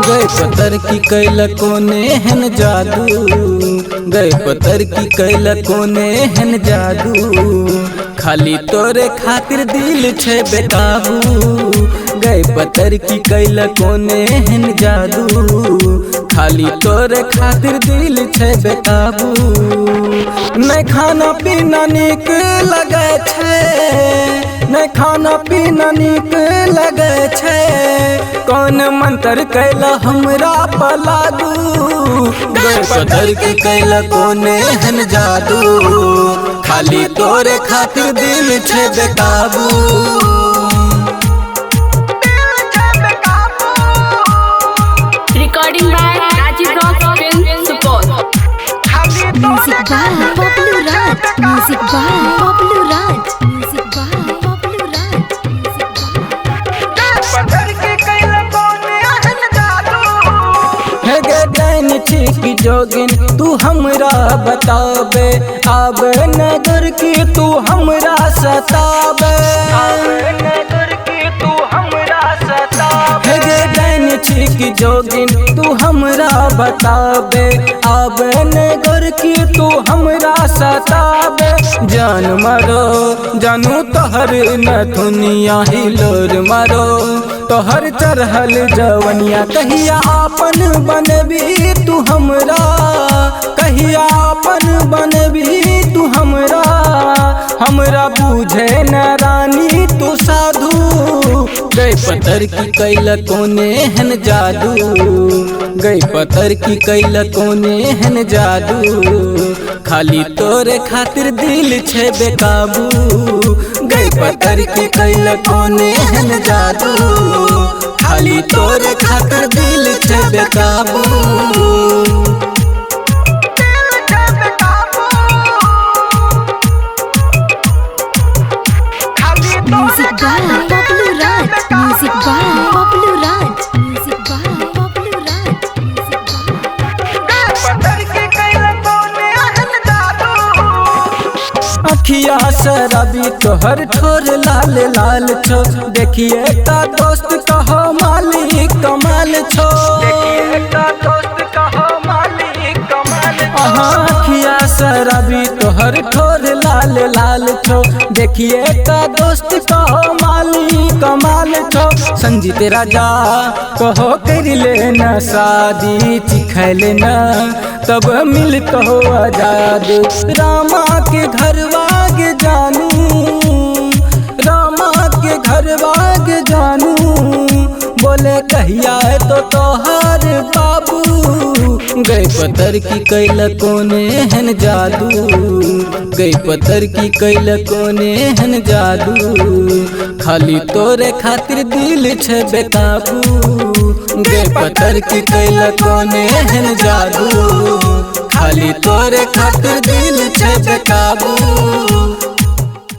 गए पतर की कैल कोने हन जादू, गए पतर की कैल कोने हन जादू। खाली तोरे खातिर दिल छे बेकाबू, गए पतर की कैल कोने हन जादू। खाली तोरे खातिर दिल छे बेकाबू। नहीं खाना पीना निक लगे छे, नहीं खाना पीना निक लगे छे। कौन मंत्र कैला हमरा पलागू, गए पतर की कैला कोने हन जादू। खाली तोरे खातिर दिल छे बेकाबू। Recording by Rajiv Rock Film Support. Music by Poplu Raj. Music by Poplu Raj. Music by Poplu Raj. है गे दैन की जोगिन तू हमरा बताबे, आब नगर की तू हमरा सताबे। है गे दैन की जोगिन तू हमरा बताबे, आब नगर की तू हमरा सताबे। जान मारो जानू तोहर नथुनिया हिलोर मारो, तोहर चढ़ल जवनिया कहिया आपन बनबी तू हमरा, कहिया आपन बनबी तू हमरा। हमरा बूझे न रानी तू साधु, गए पतर की कैल कोने हन जादू। गए पतर की कैल कोने हन जादू। खाली तोरे खातिर दिल छे बेकाबू, गए पतर की कैल कोने हन जादू। खाली तोरे खातिर दिल छे बेकाबू। Music by Poplu Raj. Music by Poplu Raj. Music by Poplu Raj. अखिया शराबी तोहर ठोर लाल लाल छो, देखिए ता दोस्त कहो मालिक कमाल छो। अखिया शराबी तोहर ठोर लाल लाल छो, देखिए ता दोस्त कहो मालिक कमाल छो। संजीत राजा कहो कर लेना शादी, चिखैल ना तब मिलत हो आजाद। रामा के घर वाग जानू, रामा के घर वाग जानू। बोले कहिया है तो तोहार बाबू, गए पतर की कैल कोने हन जादू। गए पतर की कैल कोने हन जादू। खाली तोरे खातिर दिल छे बेकाबू, गए पतर की कैल कोने हन जादू। खाली तोरे खातिर दिल छे बेकाबू।